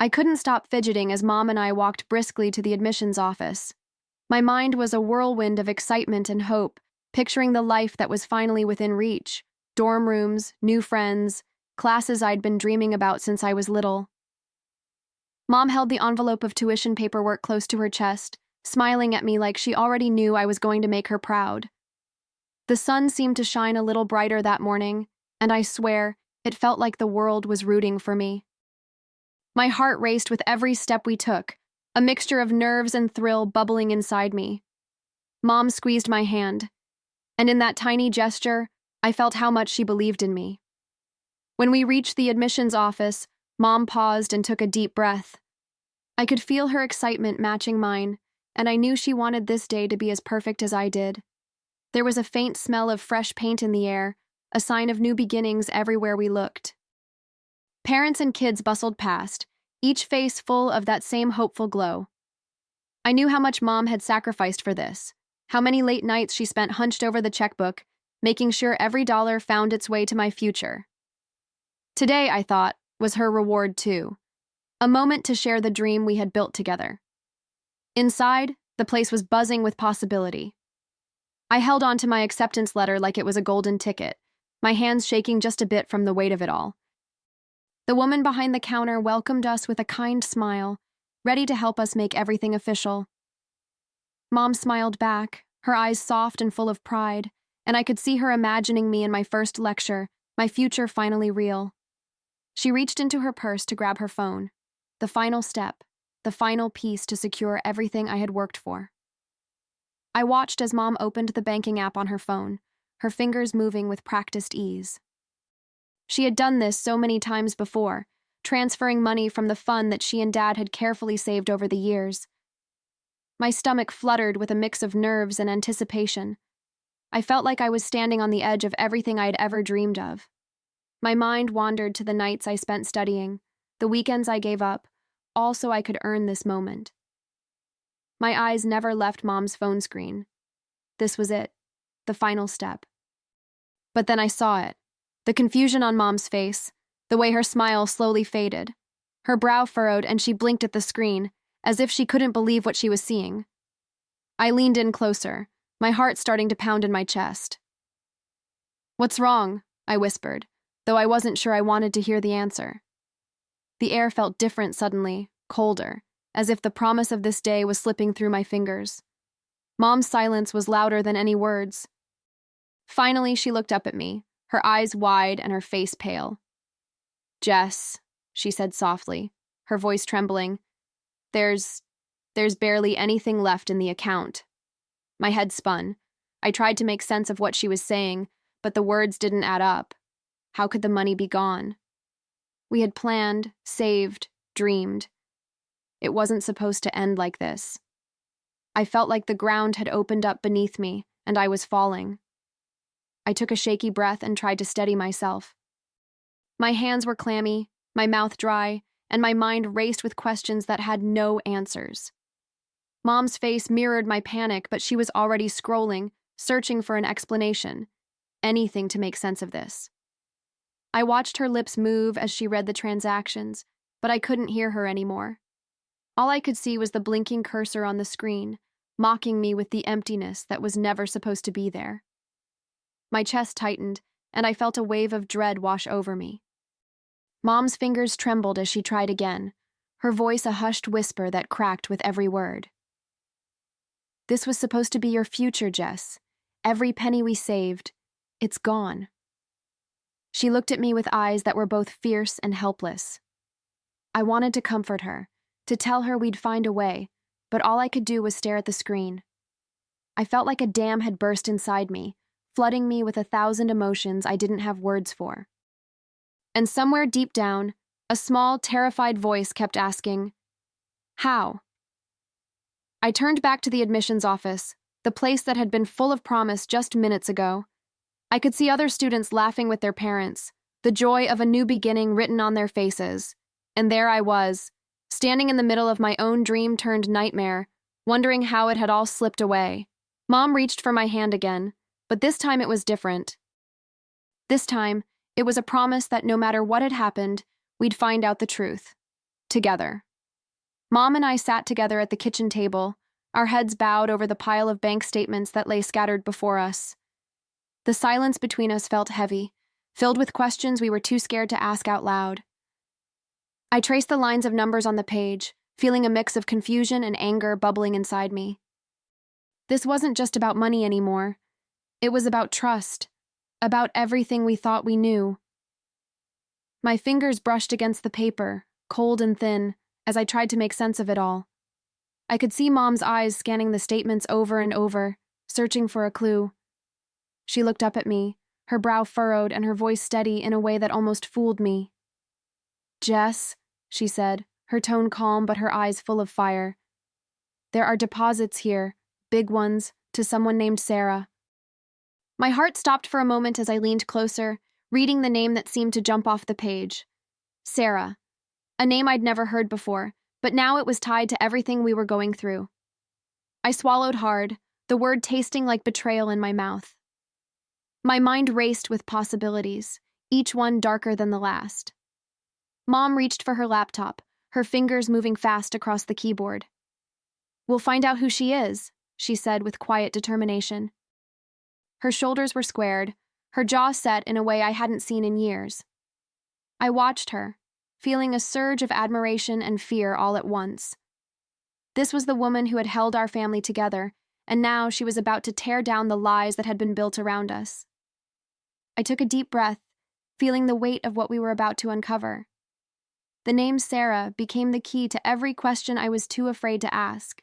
I couldn't stop fidgeting as Mom and I walked briskly to the admissions office. My mind was a whirlwind of excitement and hope, picturing the life that was finally within reach. Dorm rooms, new friends, classes I'd been dreaming about since I was little. Mom held the envelope of tuition paperwork close to her chest, smiling at me like she already knew I was going to make her proud. The sun seemed to shine a little brighter that morning, and I swear, it felt like the world was rooting for me. My heart raced with every step we took, a mixture of nerves and thrill bubbling inside me. Mom squeezed my hand, and in that tiny gesture, I felt how much she believed in me. When we reached the admissions office, Mom paused and took a deep breath. I could feel her excitement matching mine, and I knew she wanted this day to be as perfect as I did. There was a faint smell of fresh paint in the air, a sign of new beginnings everywhere we looked. Parents and kids bustled past, each face full of that same hopeful glow. I knew how much Mom had sacrificed for this, how many late nights she spent hunched over the checkbook, making sure every dollar found its way to my future. Today, I thought, was her reward too, a moment to share the dream we had built together. Inside, the place was buzzing with possibility. I held on to my acceptance letter like it was a golden ticket, my hands shaking just a bit from the weight of it all. The woman behind the counter welcomed us with a kind smile, ready to help us make everything official. Mom smiled back, her eyes soft and full of pride, and I could see her imagining me in my first lecture, my future finally real. She reached into her purse to grab her phone, the final step, the final piece to secure everything I had worked for. I watched as Mom opened the banking app on her phone, her fingers moving with practiced ease. She had done this so many times before, transferring money from the fund that she and Dad had carefully saved over the years. My stomach fluttered with a mix of nerves and anticipation. I felt like I was standing on the edge of everything I had ever dreamed of. My mind wandered to the nights I spent studying, the weekends I gave up, all so I could earn this moment. My eyes never left Mom's phone screen. This was it, the final step. But then I saw it, the confusion on Mom's face, the way her smile slowly faded. Her brow furrowed and she blinked at the screen, as if she couldn't believe what she was seeing. I leaned in closer, my heart starting to pound in my chest. "What's wrong?" I whispered, though I wasn't sure I wanted to hear the answer. The air felt different suddenly, colder, as if the promise of this day was slipping through my fingers. Mom's silence was louder than any words. Finally, she looked up at me, her eyes wide and her face pale. "Jess," she said softly, her voice trembling, There's barely anything left in the account." My head spun. I tried to make sense of what she was saying, but the words didn't add up. How could the money be gone? We had planned, saved, dreamed. It wasn't supposed to end like this. I felt like the ground had opened up beneath me, and I was falling. I took a shaky breath and tried to steady myself. My hands were clammy, my mouth dry, and my mind raced with questions that had no answers. Mom's face mirrored my panic, but she was already scrolling, searching for an explanation, anything to make sense of this. I watched her lips move as she read the transactions, but I couldn't hear her anymore. All I could see was the blinking cursor on the screen, mocking me with the emptiness that was never supposed to be there. My chest tightened, and I felt a wave of dread wash over me. Mom's fingers trembled as she tried again, her voice a hushed whisper that cracked with every word. "This was supposed to be your future, Jess. Every penny we saved, it's gone." She looked at me with eyes that were both fierce and helpless. I wanted to comfort her, to tell her we'd find a way, but all I could do was stare at the screen. I felt like a dam had burst inside me, flooding me with 1,000 emotions I didn't have words for. And somewhere deep down, a small, terrified voice kept asking, "How?" I turned back to the admissions office, the place that had been full of promise just minutes ago. I could see other students laughing with their parents, the joy of a new beginning written on their faces. And there I was, standing in the middle of my own dream-turned-nightmare, wondering how it had all slipped away. Mom reached for my hand again, but this time it was different. This time, it was a promise that no matter what had happened, we'd find out the truth. together. Mom and I sat together at the kitchen table, our heads bowed over the pile of bank statements that lay scattered before us. The silence between us felt heavy, filled with questions we were too scared to ask out loud. I traced the lines of numbers on the page, feeling a mix of confusion and anger bubbling inside me. This wasn't just about money anymore. It was about trust, about everything we thought we knew. My fingers brushed against the paper, cold and thin, as I tried to make sense of it all. I could see Mom's eyes scanning the statements over and over, searching for a clue. She looked up at me, her brow furrowed and her voice steady in a way that almost fooled me. "Jess," she said, her tone calm but her eyes full of fire. "There are deposits here, big ones, to someone named Sarah." My heart stopped for a moment as I leaned closer, reading the name that seemed to jump off the page. Sarah. A name I'd never heard before, but now it was tied to everything we were going through. I swallowed hard, the word tasting like betrayal in my mouth. My mind raced with possibilities, each one darker than the last. Mom reached for her laptop, her fingers moving fast across the keyboard. "We'll find out who she is," she said with quiet determination. Her shoulders were squared, her jaw set in a way I hadn't seen in years. I watched her, feeling a surge of admiration and fear all at once. This was the woman who had held our family together, and now she was about to tear down the lies that had been built around us. I took a deep breath, feeling the weight of what we were about to uncover. The name Sarah became the key to every question I was too afraid to ask.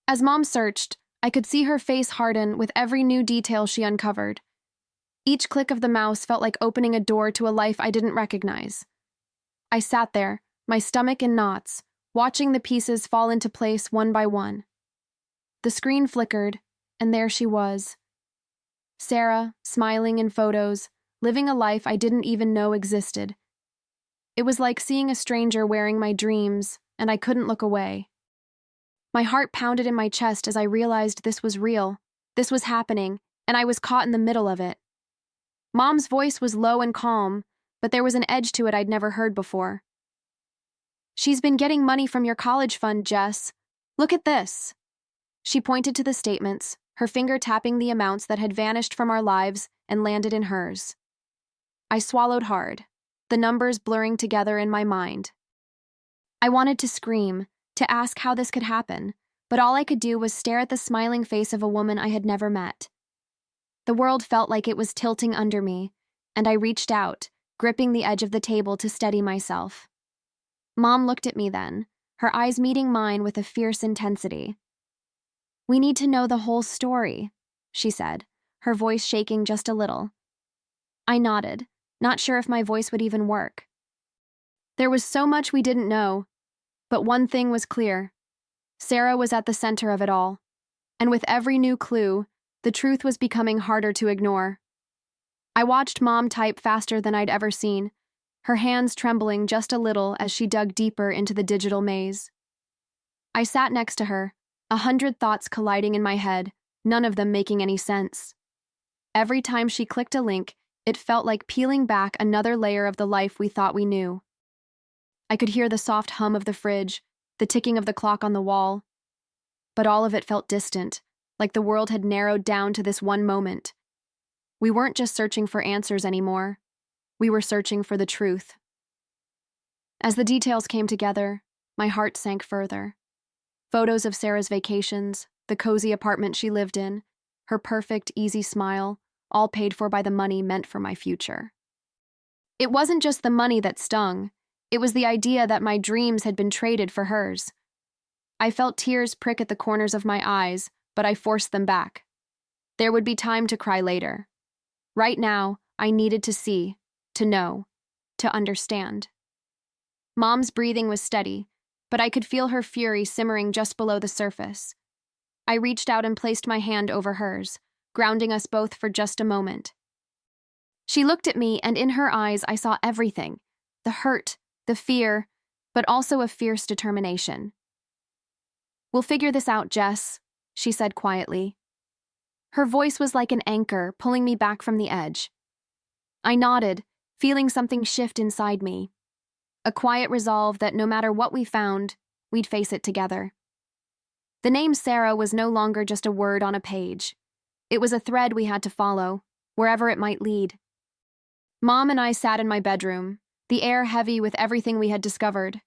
As Mom searched, I could see her face harden with every new detail she uncovered. Each click of the mouse felt like opening a door to a life I didn't recognize. I sat there, my stomach in knots, watching the pieces fall into place one by one. The screen flickered, and there she was. Sarah, smiling in photos, living a life I didn't even know existed. It was like seeing a stranger wearing my dreams, and I couldn't look away. My heart pounded in my chest as I realized this was real, this was happening, and I was caught in the middle of it. Mom's voice was low and calm, but there was an edge to it I'd never heard before. "She's been getting money from your college fund, Jess. Look at this." She pointed to the statements, her finger tapping the amounts that had vanished from our lives and landed in hers. I swallowed hard, the numbers blurring together in my mind. I wanted to scream, to ask how this could happen, but all I could do was stare at the smiling face of a woman I had never met. The world felt like it was tilting under me, and I reached out, gripping the edge of the table to steady myself. Mom looked at me then, her eyes meeting mine with a fierce intensity. "We need to know the whole story," she said, her voice shaking just a little. I nodded, not sure if my voice would even work. There was so much we didn't know, but one thing was clear. Sarah was at the center of it all, and with every new clue, the truth was becoming harder to ignore. I watched Mom type faster than I'd ever seen, her hands trembling just a little as she dug deeper into the digital maze. I sat next to her, 100 thoughts colliding in my head, none of them making any sense. Every time she clicked a link, it felt like peeling back another layer of the life we thought we knew. I could hear the soft hum of the fridge, the ticking of the clock on the wall. But all of it felt distant, like the world had narrowed down to this one moment. We weren't just searching for answers anymore. We were searching for the truth. As the details came together, my heart sank further. Photos of Sarah's vacations, the cozy apartment she lived in, her perfect, easy smile, all paid for by the money meant for my future. It wasn't just the money that stung. It was the idea that my dreams had been traded for hers. I felt tears prick at the corners of my eyes, but I forced them back. There would be time to cry later. Right now, I needed to see, to know, to understand. Mom's breathing was steady, but I could feel her fury simmering just below the surface. I reached out and placed my hand over hers, grounding us both for just a moment. She looked at me, and in her eyes I saw everything, the hurt, the fear, but also a fierce determination. "We'll figure this out, Jess," she said quietly. Her voice was like an anchor, pulling me back from the edge. I nodded, feeling something shift inside me. a quiet resolve that no matter what we found, we'd face it together. The name Sarah was no longer just a word on a page. It was a thread we had to follow, wherever it might lead. Mom and I sat in my bedroom, the air heavy with everything we had discovered.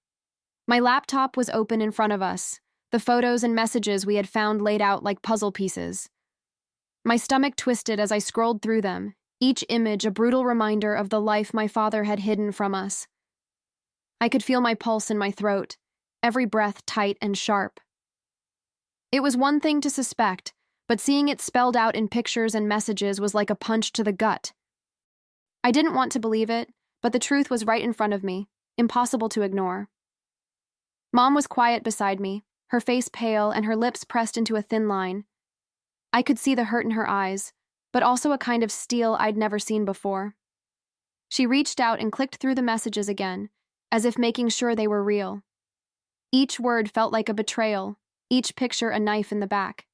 My laptop was open in front of us, the photos and messages we had found laid out like puzzle pieces. My stomach twisted as I scrolled through them, each image a brutal reminder of the life my father had hidden from us. I could feel my pulse in my throat, every breath tight and sharp. It was one thing to suspect, but seeing it spelled out in pictures and messages was like a punch to the gut. I didn't want to believe it, but the truth was right in front of me, impossible to ignore. Mom was quiet beside me, her face pale and her lips pressed into a thin line. I could see the hurt in her eyes, but also a kind of steel I'd never seen before. She reached out and clicked through the messages again, as if making sure they were real. Each word felt like a betrayal, each picture a knife in the back.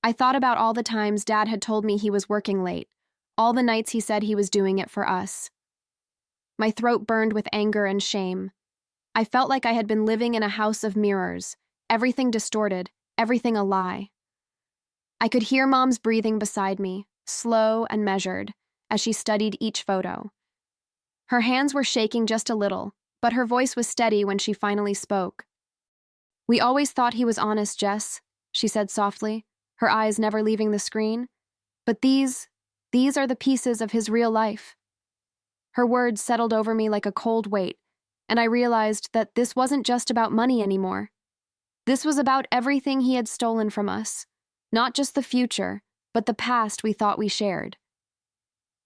I thought about all the times Dad had told me he was working late, all the nights he said he was doing it for us. My throat burned with anger and shame. I felt like I had been living in a house of mirrors, everything distorted, everything a lie. I could hear Mom's breathing beside me, slow and measured, as she studied each photo. Her hands were shaking just a little, but her voice was steady when she finally spoke. "We always thought he was honest, Jess," she said softly, her eyes never leaving the screen. "But these are the pieces of his real life." Her words settled over me like a cold weight, and I realized that this wasn't just about money anymore. This was about everything he had stolen from us, not just the future, but the past we thought we shared.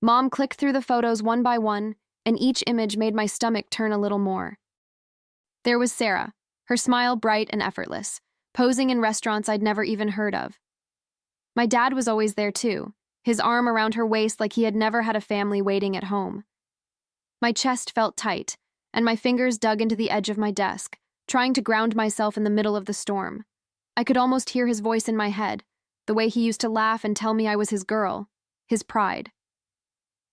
Mom clicked through the photos one by one, and each image made my stomach turn a little more. There was Sarah, her smile bright and effortless, posing in restaurants I'd never even heard of. My dad was always there too, his arm around her waist like he had never had a family waiting at home. My chest felt tight, and my fingers dug into the edge of my desk, trying to ground myself in the middle of the storm. I could almost hear his voice in my head, the way he used to laugh and tell me I was his girl, his pride.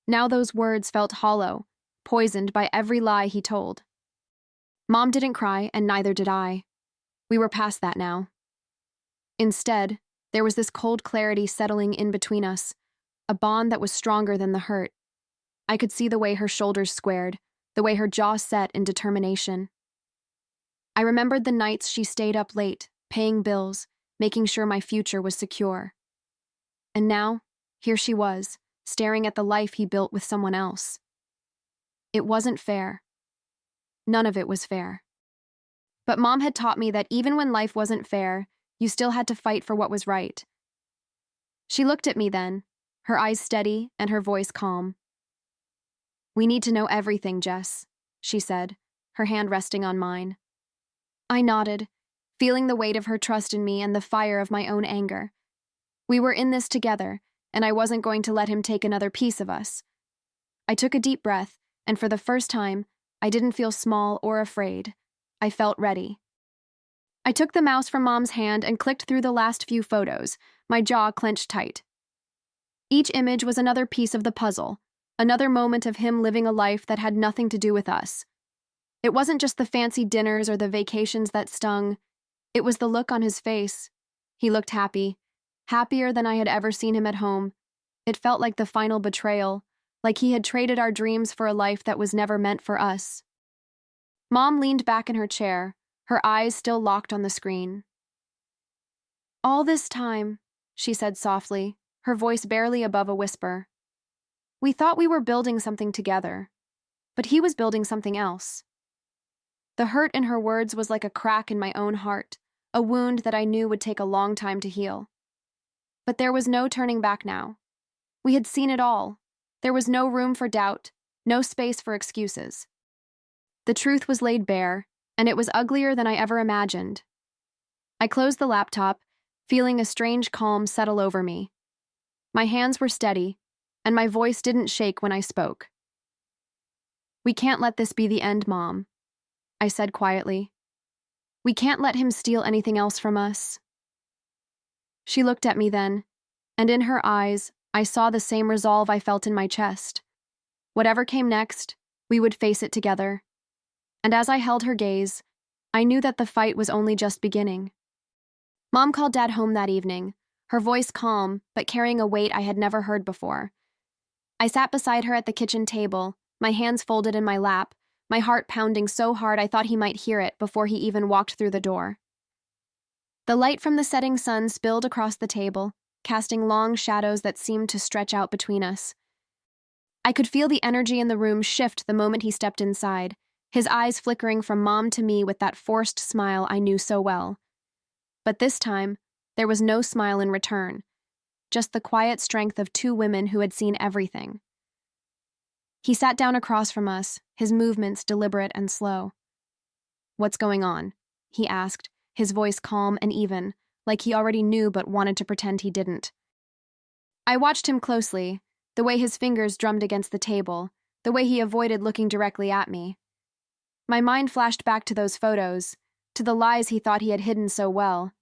Now those words felt hollow, poisoned by every lie he told. Mom didn't cry, and neither did I. We were past that now. Instead, there was this cold clarity settling in between us, a bond that was stronger than the hurt. I could see the way her shoulders squared, the way her jaw set in determination. I remembered the nights she stayed up late, paying bills, making sure my future was secure. And now, here she was, staring at the life he built with someone else. It wasn't fair. None of it was fair. But Mom had taught me that even when life wasn't fair, you still had to fight for what was right. She looked at me then, her eyes steady and her voice calm. "We need to know everything, Jess," she said, her hand resting on mine. I nodded, feeling the weight of her trust in me and the fire of my own anger. We were in this together, and I wasn't going to let him take another piece of us. I took a deep breath, and for the first time, I didn't feel small or afraid. I felt ready. I took the mouse from Mom's hand and clicked through the last few photos, my jaw clenched tight. Each image was another piece of the puzzle, another moment of him living a life that had nothing to do with us. It wasn't just the fancy dinners or the vacations that stung. It was the look on his face. He looked happy, happier than I had ever seen him at home. It felt like the final betrayal, like he had traded our dreams for a life that was never meant for us. Mom leaned back in her chair, her eyes still locked on the screen. "All this time," she said softly, her voice barely above a whisper, "we thought we were building something together, but he was building something else." The hurt in her words was like a crack in my own heart, a wound that I knew would take a long time to heal. But there was no turning back now. We had seen it all. There was no room for doubt, no space for excuses. The truth was laid bare, and it was uglier than I ever imagined. I closed the laptop, feeling a strange calm settle over me. My hands were steady, and my voice didn't shake when I spoke. "We can't let this be the end, Mom," I said quietly. "We can't let him steal anything else from us." She looked at me then, and in her eyes, I saw the same resolve I felt in my chest. Whatever came next, we would face it together. And as I held her gaze, I knew that the fight was only just beginning. Mom called Dad home that evening, her voice calm, but carrying a weight I had never heard before. I sat beside her at the kitchen table, my hands folded in my lap, my heart pounding so hard I thought he might hear it before he even walked through the door. The light from the setting sun spilled across the table, casting long shadows that seemed to stretch out between us. I could feel the energy in the room shift the moment he stepped inside, his eyes flickering from Mom to me with that forced smile I knew so well. But this time, there was no smile in return, just the quiet strength of two women who had seen everything. He sat down across from us, his movements deliberate and slow. "What's going on?" he asked, his voice calm and even, like he already knew but wanted to pretend he didn't. I watched him closely, the way his fingers drummed against the table, the way he avoided looking directly at me. My mind flashed back to those photos, to the lies he thought he had hidden so well.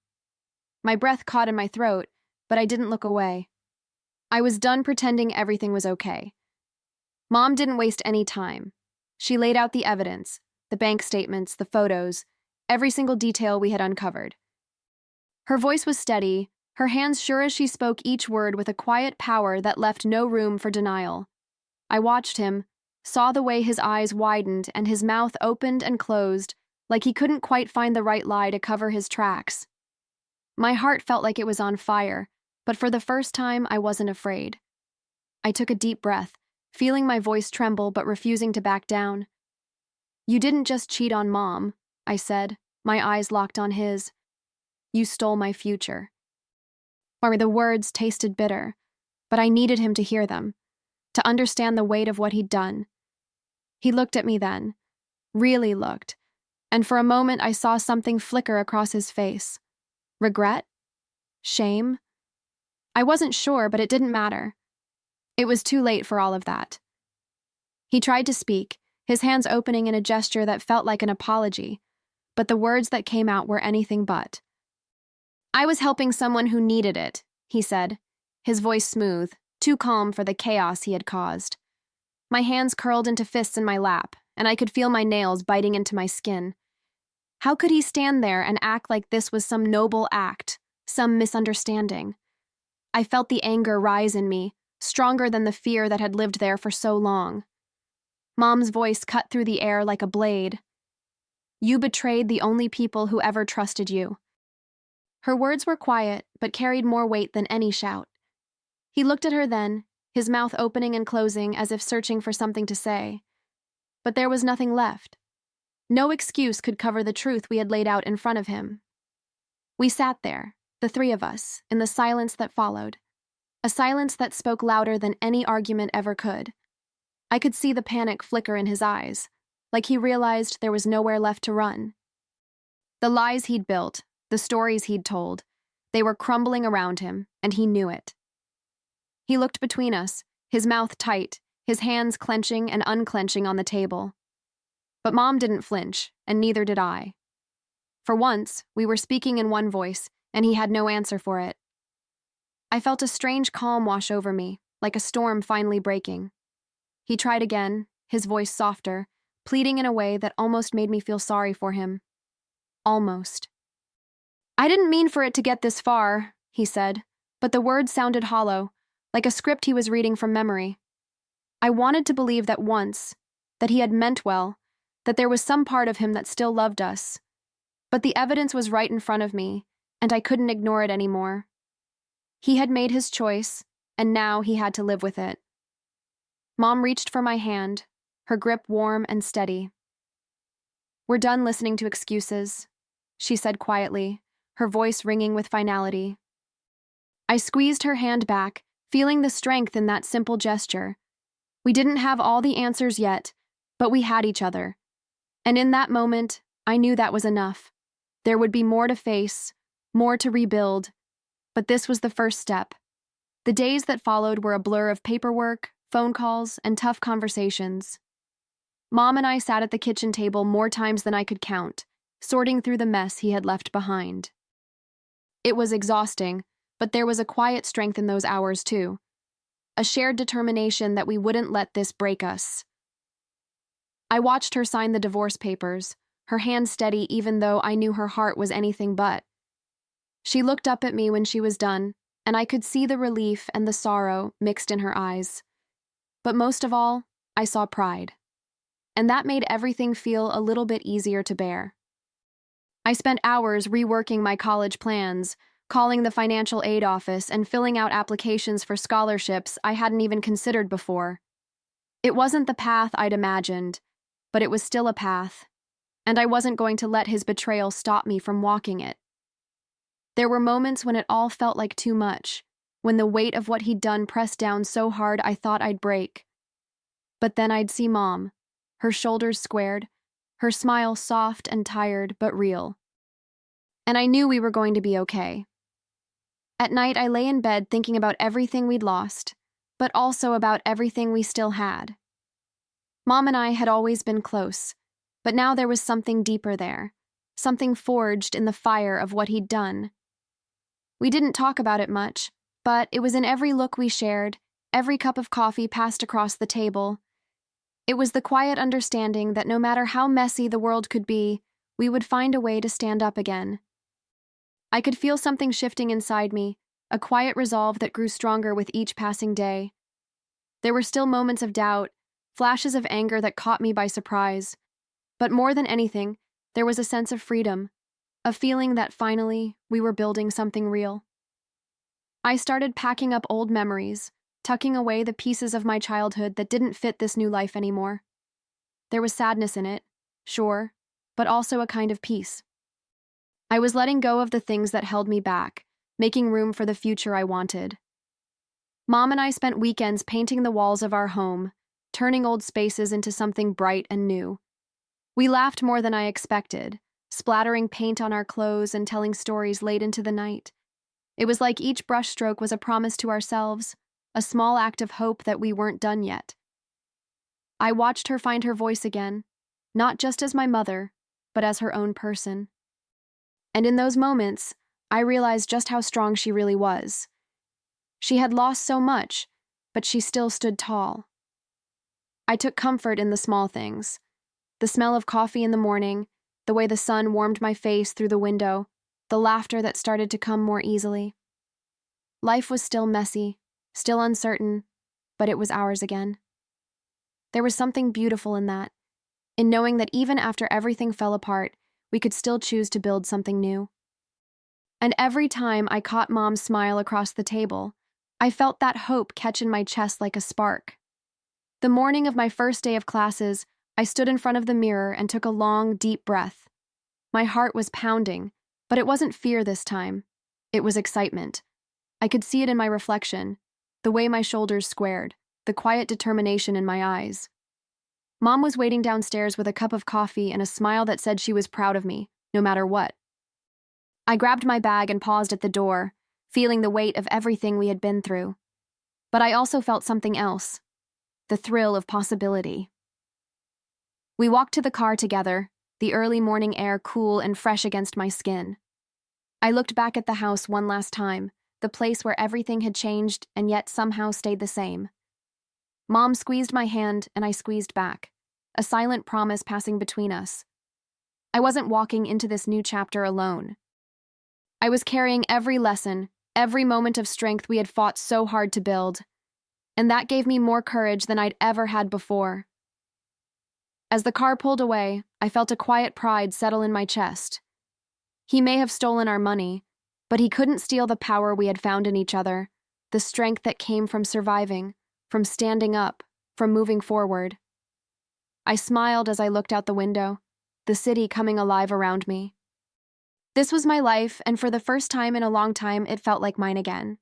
My breath caught in my throat, but I didn't look away. I was done pretending everything was okay. Mom didn't waste any time. She laid out the evidence, the bank statements, the photos, every single detail we had uncovered. Her voice was steady, her hands sure as she spoke each word with a quiet power that left no room for denial. I watched him, saw the way his eyes widened and his mouth opened and closed, like he couldn't quite find the right lie to cover his tracks. My heart felt like it was on fire, but for the first time I wasn't afraid. I took a deep breath, feeling my voice tremble but refusing to back down. "You didn't just cheat on Mom," I said, my eyes locked on his. "You stole my future." The words tasted bitter, but I needed him to hear them, to understand the weight of what he'd done. He looked at me then, really looked, and for a moment I saw something flicker across his face. Regret? Shame? I wasn't sure, but it didn't matter. It was too late for all of that. He tried to speak, his hands opening in a gesture that felt like an apology, but the words that came out were anything but. "I was helping someone who needed it," he said, his voice smooth, too calm for the chaos he had caused. My hands curled into fists in my lap, and I could feel my nails biting into my skin. How could he stand there and act like this was some noble act, some misunderstanding? I felt the anger rise in me, stronger than the fear that had lived there for so long. Mom's voice cut through the air like a blade. "You betrayed the only people who ever trusted you." Her words were quiet, but carried more weight than any shout. He looked at her then, his mouth opening and closing as if searching for something to say. But there was nothing left. No excuse could cover the truth we had laid out in front of him. We sat there, the three of us, in the silence that followed. A silence that spoke louder than any argument ever could. I could see the panic flicker in his eyes, like he realized there was nowhere left to run. The lies he'd built, the stories he'd told, they were crumbling around him, and he knew it. He looked between us, his mouth tight, his hands clenching and unclenching on the table. But Mom didn't flinch, and neither did I. For once, we were speaking in one voice, and he had no answer for it. I felt a strange calm wash over me, like a storm finally breaking. He tried again, his voice softer, pleading in a way that almost made me feel sorry for him. Almost. "I didn't mean for it to get this far," he said, but the words sounded hollow, like a script he was reading from memory. I wanted to believe that once, that he had meant well, that there was some part of him that still loved us. But the evidence was right in front of me, and I couldn't ignore it anymore. He had made his choice, and now he had to live with it. Mom reached for my hand, her grip warm and steady. "We're done listening to excuses," she said quietly, her voice ringing with finality. I squeezed her hand back, feeling the strength in that simple gesture. We didn't have all the answers yet, but we had each other. And in that moment, I knew that was enough. There would be more to face, more to rebuild, but this was the first step. The days that followed were a blur of paperwork, phone calls, and tough conversations. Mom and I sat at the kitchen table more times than I could count, sorting through the mess he had left behind. It was exhausting, but there was a quiet strength in those hours too. A shared determination that we wouldn't let this break us. I watched her sign the divorce papers, her hand steady even though I knew her heart was anything but. She looked up at me when she was done, and I could see the relief and the sorrow mixed in her eyes. But most of all, I saw pride. And that made everything feel a little bit easier to bear. I spent hours reworking my college plans, calling the financial aid office and filling out applications for scholarships I hadn't even considered before. It wasn't the path I'd imagined, but it was still a path, and I wasn't going to let his betrayal stop me from walking it. There were moments when it all felt like too much, when the weight of what he'd done pressed down so hard I thought I'd break. But then I'd see Mom, her shoulders squared, her smile soft and tired but real. And I knew we were going to be okay. At night, I lay in bed thinking about everything we'd lost, but also about everything we still had. Mom and I had always been close, but now there was something deeper there, something forged in the fire of what he'd done. We didn't talk about it much, but it was in every look we shared, every cup of coffee passed across the table. It was the quiet understanding that no matter how messy the world could be, we would find a way to stand up again. I could feel something shifting inside me, a quiet resolve that grew stronger with each passing day. There were still moments of doubt, flashes of anger that caught me by surprise. But more than anything, there was a sense of freedom, a feeling that finally we were building something real. I started packing up old memories, tucking away the pieces of my childhood that didn't fit this new life anymore. There was sadness in it, sure, but also a kind of peace. I was letting go of the things that held me back, making room for the future I wanted. Mom and I spent weekends painting the walls of our home, turning old spaces into something bright and new. We laughed more than I expected, splattering paint on our clothes and telling stories late into the night. It was like each brushstroke was a promise to ourselves, a small act of hope that we weren't done yet. I watched her find her voice again, not just as my mother, but as her own person. And in those moments, I realized just how strong she really was. She had lost so much, but she still stood tall. I took comfort in the small things. The smell of coffee in the morning, the way the sun warmed my face through the window, the laughter that started to come more easily. Life was still messy, still uncertain, but it was ours again. There was something beautiful in that, in knowing that even after everything fell apart, we could still choose to build something new. And every time I caught Mom's smile across the table, I felt that hope catch in my chest like a spark. The morning of my first day of classes, I stood in front of the mirror and took a long, deep breath. My heart was pounding, but it wasn't fear this time. It was excitement. I could see it in my reflection, the way my shoulders squared, the quiet determination in my eyes. Mom was waiting downstairs with a cup of coffee and a smile that said she was proud of me, no matter what. I grabbed my bag and paused at the door, feeling the weight of everything we had been through. But I also felt something else, the thrill of possibility. We walked to the car together, the early morning air cool and fresh against my skin. I looked back at the house one last time, the place where everything had changed and yet somehow stayed the same. Mom squeezed my hand and I squeezed back, a silent promise passing between us. I wasn't walking into this new chapter alone. I was carrying every lesson, every moment of strength we had fought so hard to build, and that gave me more courage than I'd ever had before. As the car pulled away, I felt a quiet pride settle in my chest. He may have stolen our money, but he couldn't steal the power we had found in each other, the strength that came from surviving, from standing up, from moving forward. I smiled as I looked out the window, the city coming alive around me. This was my life, and for the first time in a long time, it felt like mine again.